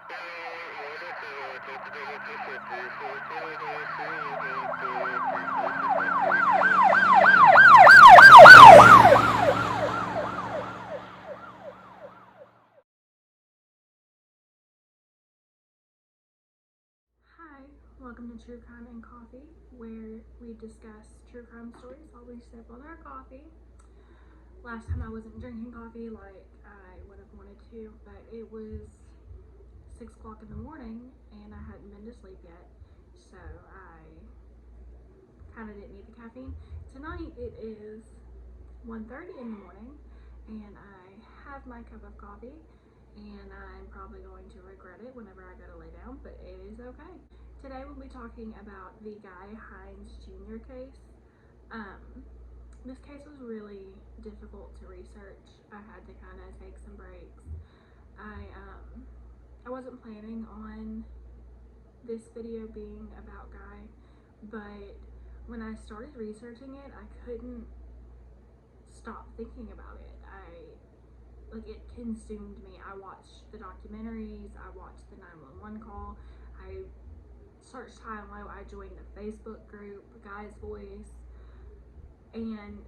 Hi, welcome to True Crime and Coffee, where we discuss true crime stories while we sip on our coffee. Last time I wasn't drinking coffee like I would have wanted to, but it was 6 o'clock in the morning and I hadn't been to sleep yet, so I kind of didn't need the caffeine. Tonight it is 1:30 in the morning and I have my cup of coffee, and I'm probably going to regret it whenever I go to lay down, but it is okay. Today we'll be talking about the guy Heinze Jr. case. This case was really difficult to research. I had to kind of take some breaks. I wasn't planning on this video being about Guy, but when I started researching it, I couldn't stop thinking about it. It consumed me. I watched the documentaries, I watched the 911 call, I searched high and low, I joined the Facebook group, Guy's Voice, and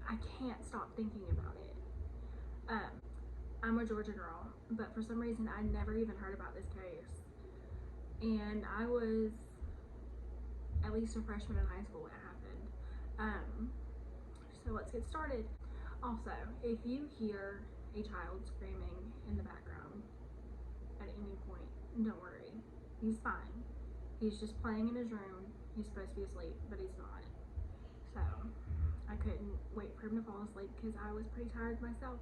I can't stop thinking about it. I'm a Georgia girl, but for some reason I never even heard about this case. And I was at least a freshman in high school when it happened. So let's get started. Also, if you hear a child screaming in the background at any point, don't worry. He's fine. He's just playing in his room. He's supposed to be asleep, but he's not. So I couldn't wait for him to fall asleep because I was pretty tired myself.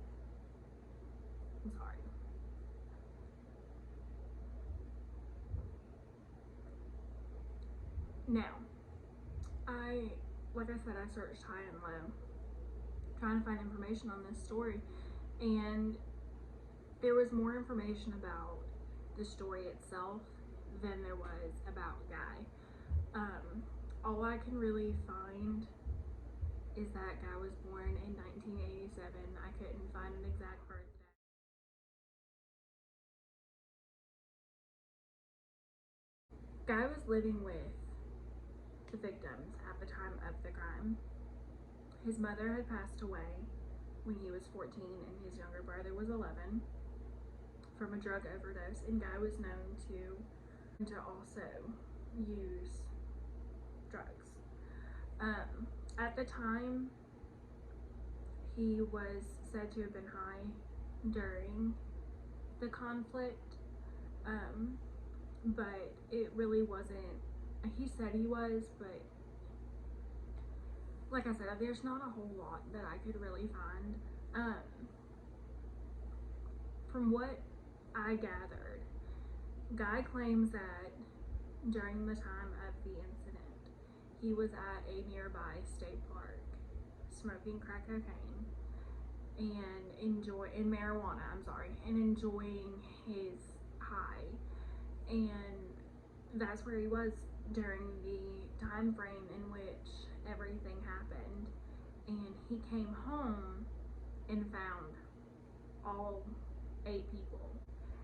I'm sorry. Now, like I said, I searched high and low trying to find information on this story, and there was more information about the story itself than there was about Guy. All I can really find is that Guy was born in 1987. I couldn't find an exact birthday. Guy was living with the victims at the time of the crime. His mother had passed away when he was 14 and his younger brother was 11 from a drug overdose, and Guy was known to also use drugs. At the time, he was said to have been high during the conflict, but it really wasn't. He said he was, but like I said, there's not a whole lot that I could really find. From what I gathered, Guy claims that during the time of the incident, he was at a nearby state park smoking crack cocaine and enjoying his high. And that's where he was during the time frame in which everything happened. And he came home and found all 8 people,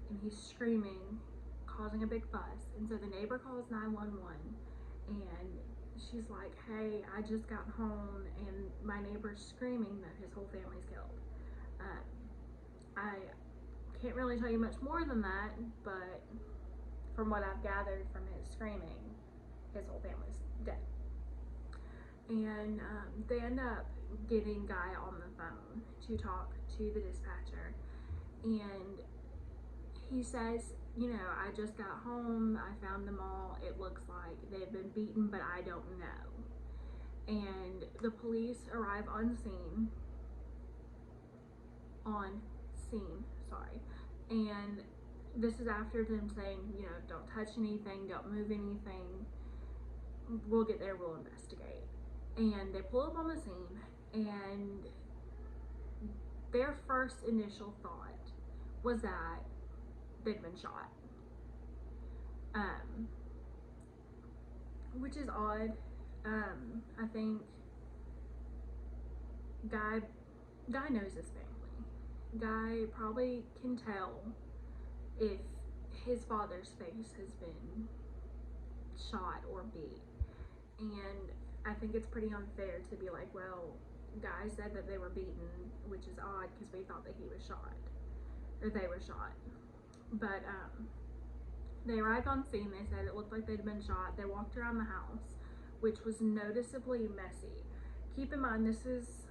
and he's screaming, causing a big fuss. And so the neighbor calls 911, and she's like, hey, I just got home and my neighbor's screaming that his whole family's killed. I can't really tell you much more than that, but from what I've gathered from his screaming, his whole family's dead. And they end up getting Guy on the phone to talk to the dispatcher, and he says, I just got home, I found them all, it looks like they've been beaten, but I don't know. And the police arrive on scene, and this is after them saying, don't touch anything, don't move anything, we'll get there, we'll investigate. And they pull up on the scene, and their first initial thought was that they'd been shot, which is odd. I think Guy knows his family. Guy probably can tell if his father's face has been shot or beat. And I think it's pretty unfair to be like, well, guys said that they were beaten, which is odd because we thought that he was shot, or they were shot. But they arrived on scene. They said it looked like they'd been shot. They walked around the house, which was noticeably messy. Keep in mind, this is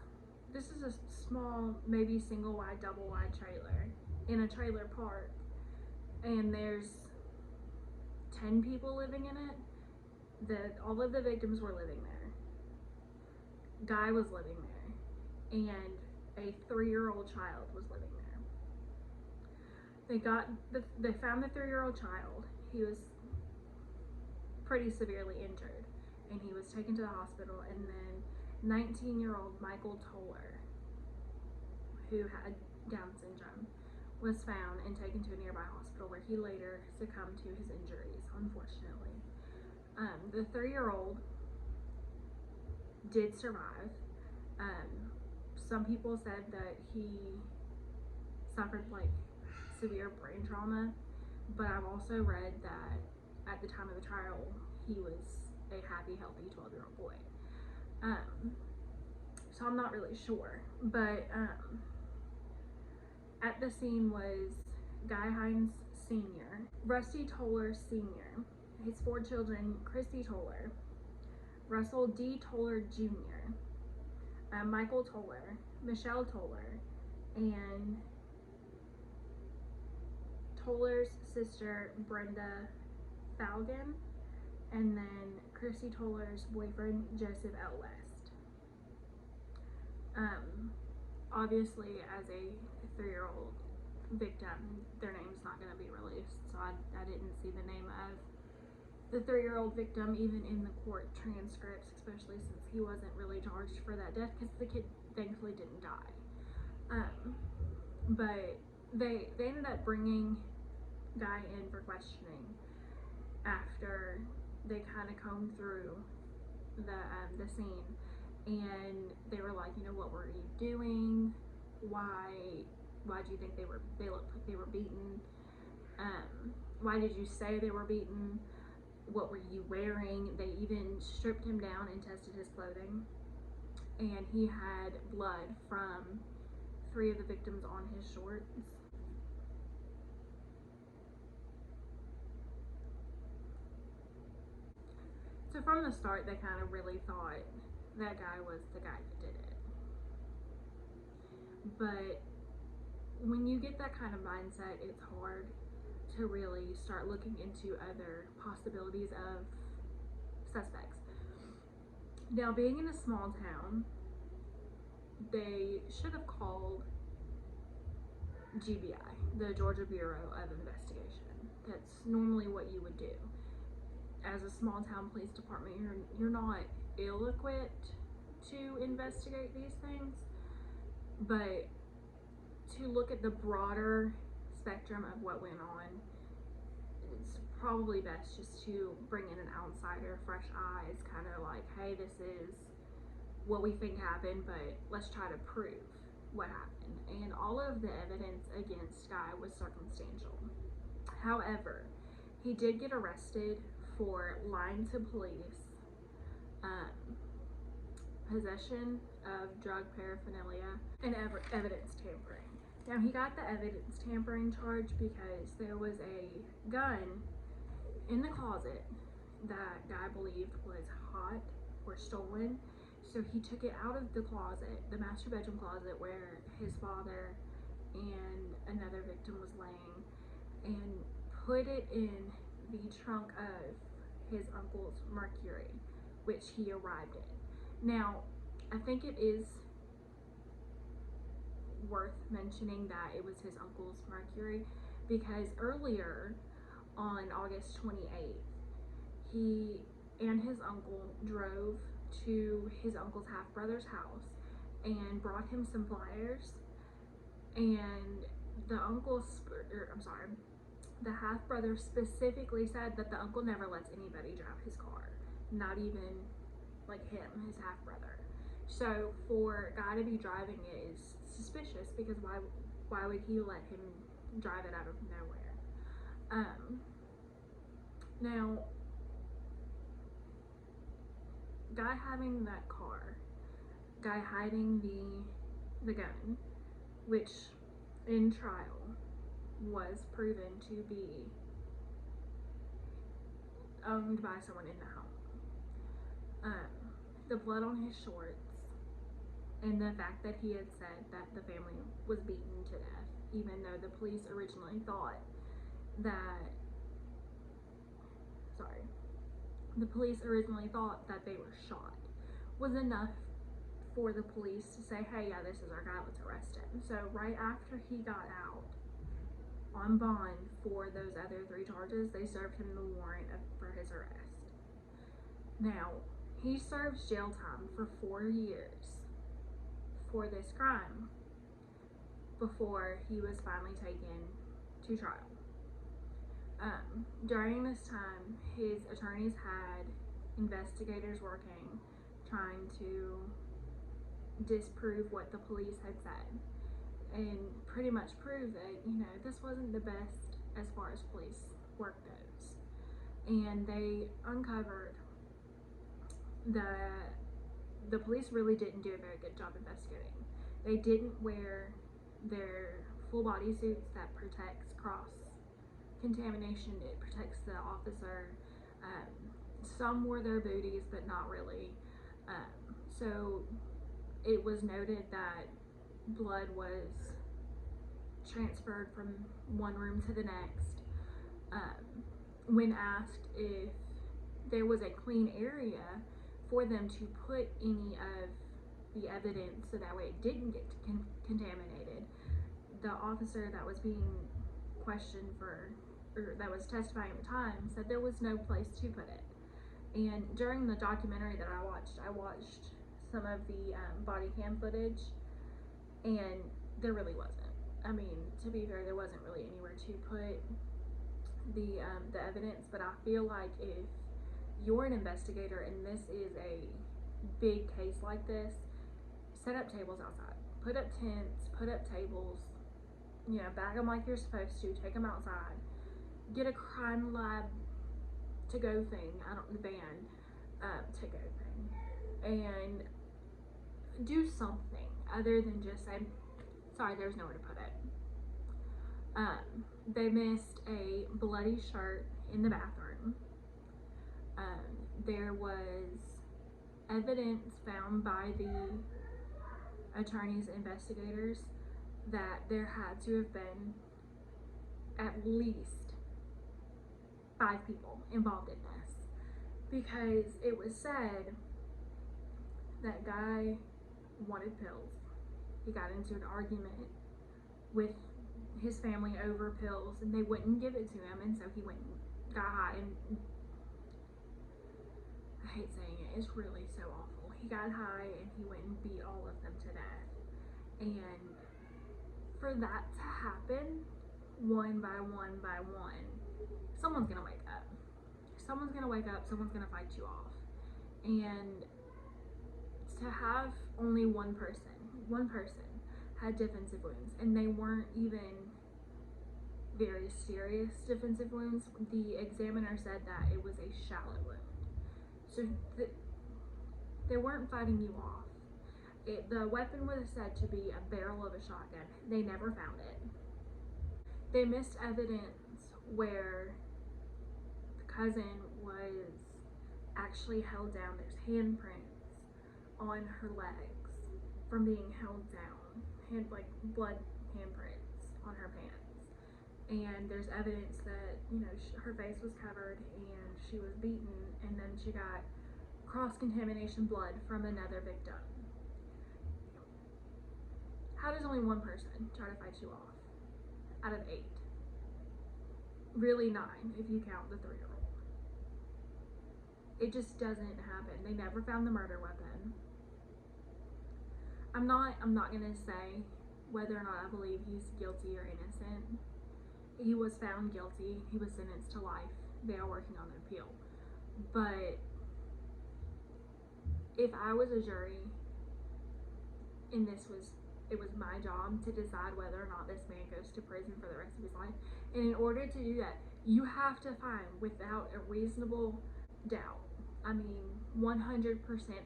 a small, maybe single wide, double wide trailer in a trailer park, and there's 10 people living in it. All of the victims were living there. Guy was living there, and a 3-year-old child was living there. They found the 3-year-old child. He was pretty severely injured, and he was taken to the hospital. And then 19-year-old Michael Toller, who had Down syndrome, was found and taken to a nearby hospital where he later succumbed to his injuries, unfortunately. The 3-year-old did survive. Some people said that he suffered like severe brain trauma, but I've also read that at the time of the trial, he was a happy, healthy 12-year-old boy. So I'm not really sure, but at the scene was Guy Heinze Sr., Rusty Toller Sr., his 4 children, Christy Toller, Russell D. Toller Jr., Michael Toller, Michelle Toller, and Toller's sister, Brenda Falcon, and then Christy Toller's boyfriend, Joseph L. West. Obviously, as a 3-year-old victim, their name's not going to be released, so I didn't see the name of the 3-year-old victim even in the court transcripts, especially since he wasn't really charged for that death because the kid thankfully didn't die. But they ended up bringing Guy in for questioning after they kind of combed through the scene, and they were like, you know, what were you doing? Why do you think they looked like they were beaten? Why did you say they were beaten? What were you wearing? They even stripped him down and tested his clothing, and he had blood from 3 of the victims on his shorts. So from the start, they kind of really thought that guy was the guy that did it. But when you get that kind of mindset, it's hard to really start looking into other possibilities of suspects. Now, being in a small town, they should have called GBI, the Georgia Bureau of Investigation. That's normally what you would do. As a small town police department, you're not ill-equipped to investigate these things, but to look at the broader spectrum of what went on, it's probably best just to bring in an outsider, fresh eyes, kind of like, hey, this is what we think happened, but let's try to prove what happened. And all of the evidence against Guy was circumstantial. However, he did get arrested for lying to police, possession of drug paraphernalia, and evidence tampering. Now, he got the evidence tampering charge because there was a gun in the closet that Guy believed was hot or stolen. So he took it out of the closet, the master bedroom closet where his father and another victim was laying, and put it in the trunk of his uncle's Mercury, which he arrived in. Now, I think it is worth mentioning that it was his uncle's Mercury because earlier on August 28th, he and his uncle drove to his uncle's half-brother's house and brought him some flyers, and the half-brother specifically said that the uncle never lets anybody drive his car, not even like him, his half-brother. So for Guy to be driving it is suspicious because why would he let him drive it out of nowhere? Now, guy having that car, guy hiding the gun, which in trial was proven to be owned by someone in the home. The blood on his shorts, and the fact that he had said that the family was beaten to death, even though the police originally thought that, they were shot, was enough for the police to say, hey, yeah, this is our guy, let's arrest him. So right after he got out on bond for those other 3 charges, they served him the warrant for his arrest. Now, he serves jail time for 4 years for this crime before he was finally taken to trial. During this time, his attorneys had investigators working, trying to disprove what the police had said, and pretty much prove that, you know, this wasn't the best as far as police work goes. And they uncovered the police really didn't do a very good job investigating. They didn't wear their full body suits that protects cross contamination. It protects the officer. Some wore their booties, but not really. So it was noted that blood was transferred from one room to the next. When asked if there was a clean area for them to put any of the evidence so that way it didn't get contaminated, the officer that was being questioned or that was testifying at the time said there was no place to put it. And during the documentary that I watched some of the body cam footage, and there really wasn't. I mean, to be fair, there wasn't really anywhere to put the evidence, but I feel like if you're an investigator and this is a big case like this, set up tables outside, put up tents, put up tables, you know, bag them like you're supposed to, take them outside, get a crime lab to go thing, to go thing, and do something other than just say, sorry, there's nowhere to put it. They missed a bloody shirt in the bathroom. There was evidence found by the attorneys and investigators that there had to have been at least 5 people involved in this, because it was said that guy wanted pills. He got into an argument with his family over pills, and they wouldn't give it to him, and so he went and got high, and I hate saying it, it's really so awful. He got high and he went and beat all of them to death. And for that to happen, one by one by one, someone's gonna wake up. Someone's gonna wake up, someone's gonna fight you off. And to have only one person had defensive wounds, and they weren't even very serious defensive wounds. The examiner said that it was a shallow wound. So they weren't fighting you off. The weapon was said to be a barrel of a shotgun. They never found it. They missed evidence where the cousin was actually held down. There's handprints on her legs from being held down, like blood handprints on her pants. And there's evidence that, you know, her face was covered and she was beaten, and then she got cross-contamination blood from another victim. How does only one person try to fight you off out of 8? Really 9 if you count the 3-year-old. It just doesn't happen. They never found the murder weapon. I'm not gonna say whether or not I believe he's guilty or innocent. He was found guilty. He was sentenced to life. They are working on an appeal. But if I was a jury and it was my job to decide whether or not this man goes to prison for the rest of his life, and in order to do that, You have to find without a reasonable doubt. I mean, 100%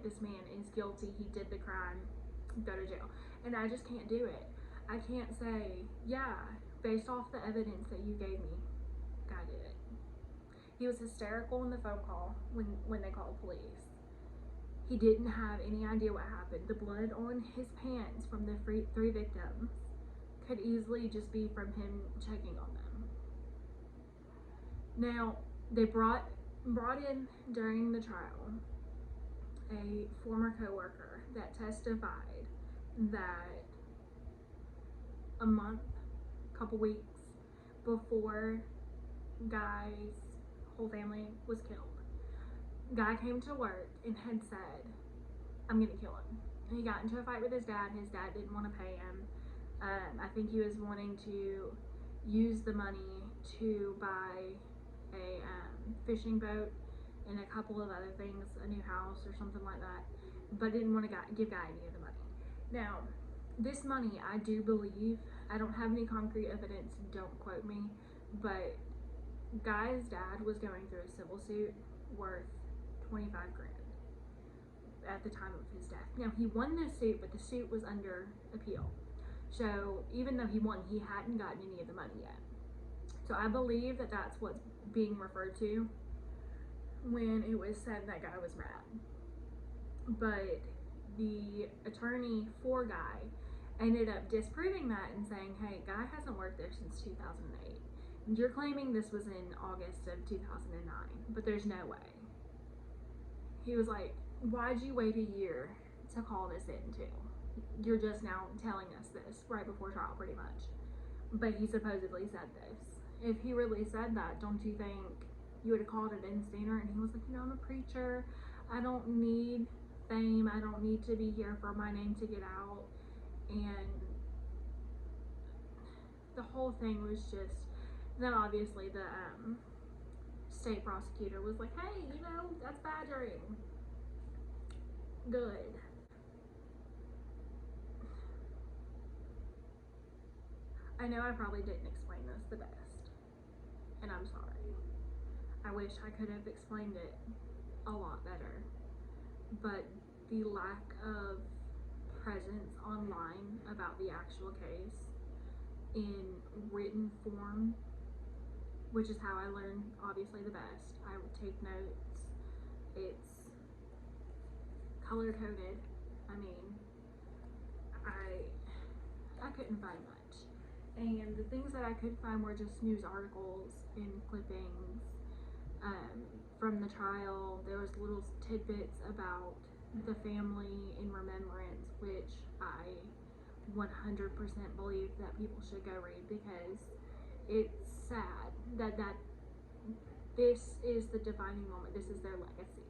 this man is guilty. He did the crime. Go to jail. And I just can't do it. I can't say, yeah, based off the evidence that you gave me, guy did it. He was hysterical in the phone call when they called police. He didn't have any idea what happened. The blood on his pants from the three victims could easily just be from him checking on them. Now, they brought in during the trial a former coworker that testified that a month, couple weeks before Guy's whole family was killed, Guy came to work and had said, I'm gonna kill him. And he got into a fight with his dad. His dad didn't want to pay him. I think he was wanting to use the money to buy a fishing boat and a couple of other things, a new house or something like that, but didn't want to give Guy any of the money. Now, this money, I do believe, I don't have any concrete evidence, don't quote me, but Guy's dad was going through a civil suit worth 25 grand at the time of his death. Now, he won this suit, but the suit was under appeal. So even though he won, he hadn't gotten any of the money yet. So I believe that that's what's being referred to when it was said that Guy was mad. But the attorney for Guy ended up disproving that and saying, hey, Guy hasn't worked there since 2008. You're claiming this was in August of 2009, but there's no way. He was like, why'd you wait a year to call this in too? You're just now telling us this right before trial, pretty much. But he supposedly said this. If he really said that, don't you think you would have called it in sooner? And he was like, I'm a preacher. I don't need fame. I don't need to be here for my name to get out. And the whole thing was just, then obviously the state prosecutor was like, hey, that's badgering. Good. I know I probably didn't explain this the best, and I'm sorry. I wish I could have explained it a lot better, but the lack of presence online about the actual case in written form, which is how I learned obviously the best. I would take notes. It's color coded. I mean, I couldn't find much. And the things that I could find were just news articles and clippings from the trial. There was little tidbits about the family in remembrance, which I 100% believe that people should go read, because it's sad that this is the defining moment. This is their legacy.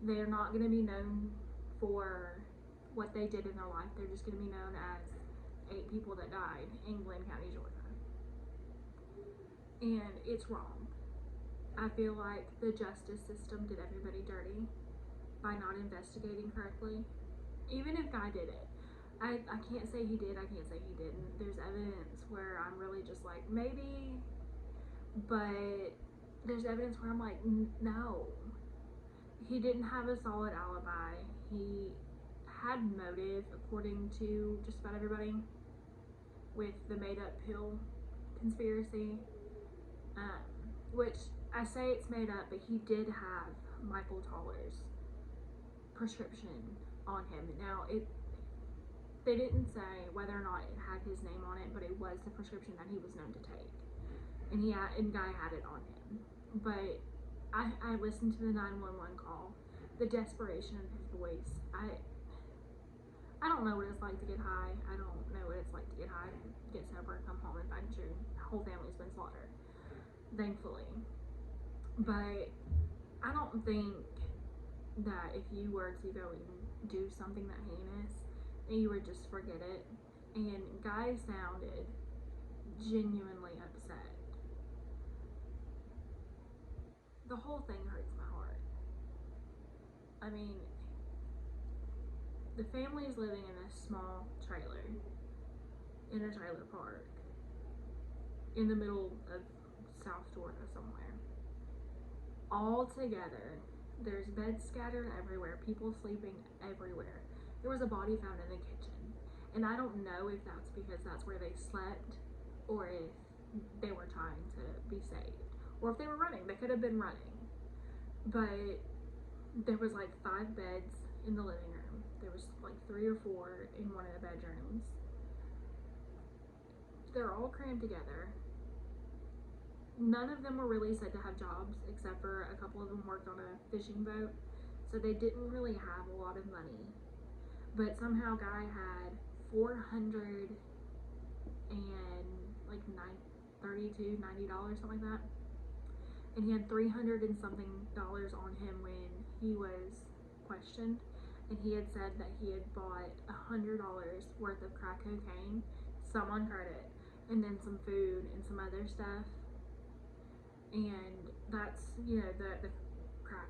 They're not going to be known for what they did in their life. They're just going to be known as 8 people that died in Glenn County, Georgia. And it's wrong. I feel like the justice system did everybody dirty by not investigating correctly. Even if Guy did it, I can't say he did, I can't say he didn't. There's evidence where I'm really just like, maybe, but there's evidence where I'm like, no. He didn't have a solid alibi. He had motive, according to just about everybody, with the made-up pill conspiracy, which I say it's made up, but he did have Michael Toller's prescription on him. Now, they didn't say whether or not it had his name on it, but it was the prescription that he was known to take, and Guy had it on him. But I listened to the 911 call, the desperation in his voice. I don't know what it's like to get high. I don't know what it's like to get high, get sober, come home and find your whole family's been slaughtered, thankfully. But I don't think that if you were to go and do something that heinous, that you would just forget it. And Guy sounded genuinely upset. The whole thing hurts my heart. I mean, the family is living in a small trailer, in a trailer park, in the middle of South Florida somewhere. All together. There's beds scattered everywhere, people sleeping everywhere. There was a body found in the kitchen. And I don't know if that's because that's where they slept or if they were trying to be saved. Or if they were running. They could have been running. But there was like 5 beds in the living room. There was like 3 or 4 in one of the bedrooms. They're all crammed together. None of them were really said to have jobs, except for a couple of them worked on a fishing boat. So they didn't really have a lot of money. But somehow Guy had $400 and like $90, something like that. And he had $300 and something on him when he was questioned. And he had said that he had bought $100 worth of crack cocaine, some on credit, and then some food and some other stuff. And that's, you know, the crack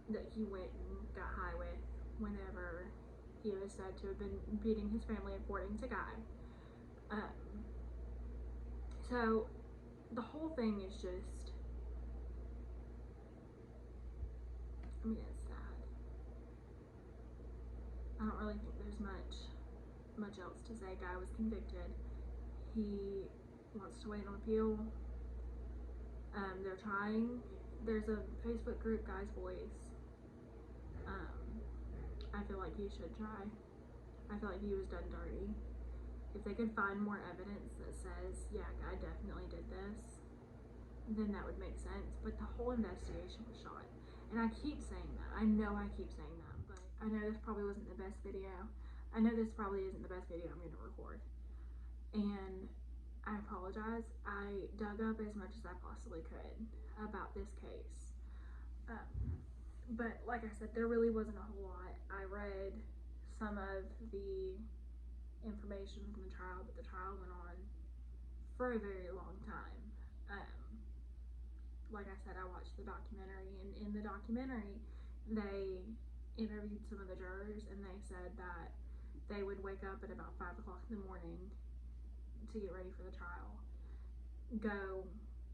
that he went and got high with whenever he was said to have been beating his family, according to Guy. So the whole thing is just, I mean, it's sad. I don't really think there's much else to say. Guy was convicted. He wants to wait on appeal. They're trying. There's a Facebook group, Guy's Voice. I feel like he should try. I feel like he was done dirty. If they could find more evidence that says, yeah, Guy definitely did this, then that would make sense. But the whole investigation was shot. And I keep saying that. I know I keep saying that, but I know this probably wasn't the best video. I know this probably isn't the best video I'm going to record. And I apologize. I dug up as much as I possibly could about this case. But like I said, there really wasn't a whole lot. I read some of the information from the trial, but the trial went on for a very long time. Like I said, I watched the documentary, and in the documentary, they interviewed some of the jurors, and they said that they would wake up at about 5 o'clock in the morning to get ready for the trial, go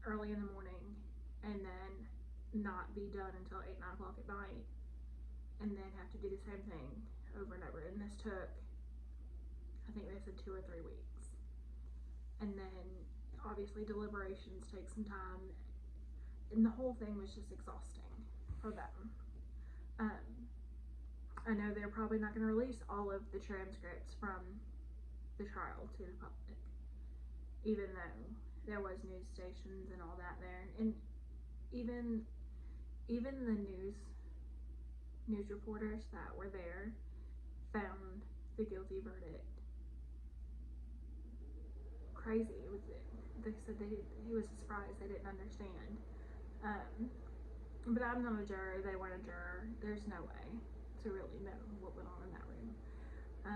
early in the morning, and then not be done until 8, 9 o'clock at night, and then have to do the same thing over and over. And this took, I think they said 2 or 3 weeks. And then obviously deliberations take some time, and the whole thing was just exhausting for them. I know they're probably not going to release all of the transcripts from the trial to the public, even though there was news stations and all that there, and even the news reporters that were there found the guilty verdict crazy. They said he was surprised, they didn't understand. But I'm not a juror, they weren't a juror. There's no way to really know what went on in that room.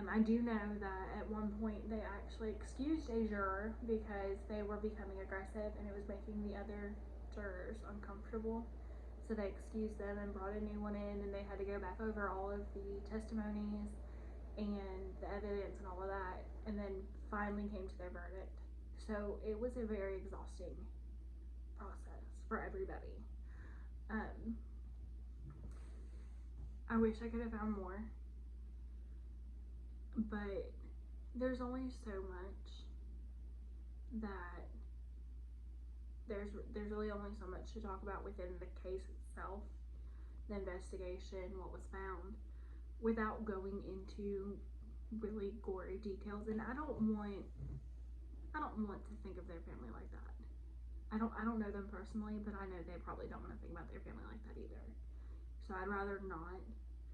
I do know that at one point they actually excused a juror because they were becoming aggressive and it was making the other jurors uncomfortable. So they excused them and brought a new one in, and they had to go back over all of the testimonies and the evidence and all of that, and then finally came to their verdict. So it was a very exhausting process for everybody. I wish I could have found more, but there's only so much that there's really only so much to talk about within the case itself, the investigation, what was found, without going into really gory details. And I don't want to think of their family like that. I don't know them personally, but I know they probably don't want to think about their family like that either. So I'd rather not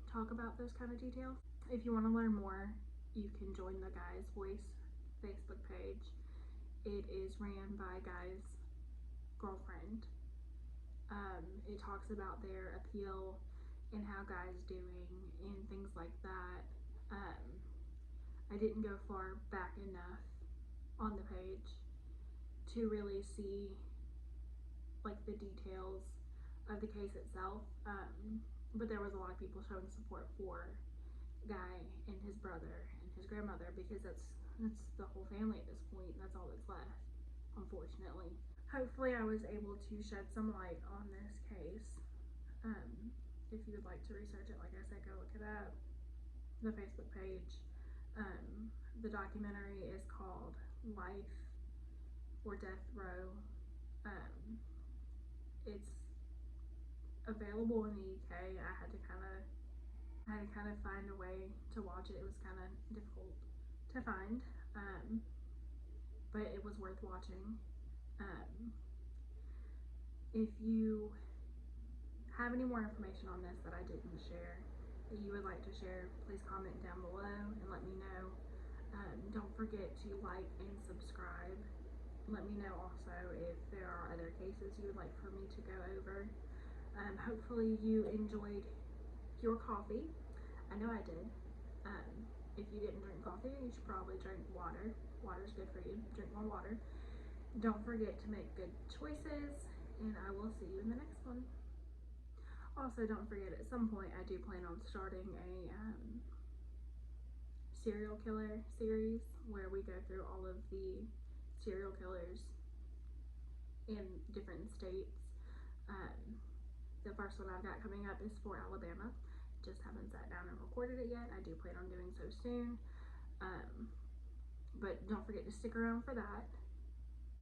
talk about those kind of details. If you want to learn more, you can join the Guy's Voice Facebook page. It is ran by Guy's girlfriend. It talks about their appeal and how Guy's doing and things like that. I didn't go far back enough on the page to really see like the details of the case itself, but there was a lot of people showing support for Guy and his brother and his grandmother, because that's the whole family at this point. That's all that's left, unfortunately. hopefully I was able to shed some light on this case. If you would like to research it, like I said, go look it up. The Facebook page. The documentary is called Life or Death Row. It's available in the UK. I had to kind of find a way to watch it. It was kind of difficult to find, but it was worth watching. If you have any more information on this that I didn't share, that you would like to share, please comment down below and let me know. Don't forget to like and subscribe. Let me know also if there are other cases you would like for me to go over. Hopefully you enjoyed your coffee. I know I did. If you didn't drink coffee, you should probably drink water. Water's good for you. Drink more water. Don't forget to make good choices, and I will see you in the next one. Also, don't forget, at some point I do plan on starting a serial killer series where we go through all of the serial killers in different states. The first one I've got coming up is for Alabama. Just haven't sat down and recorded it yet. I do plan on doing so soon. But don't forget to stick around for that.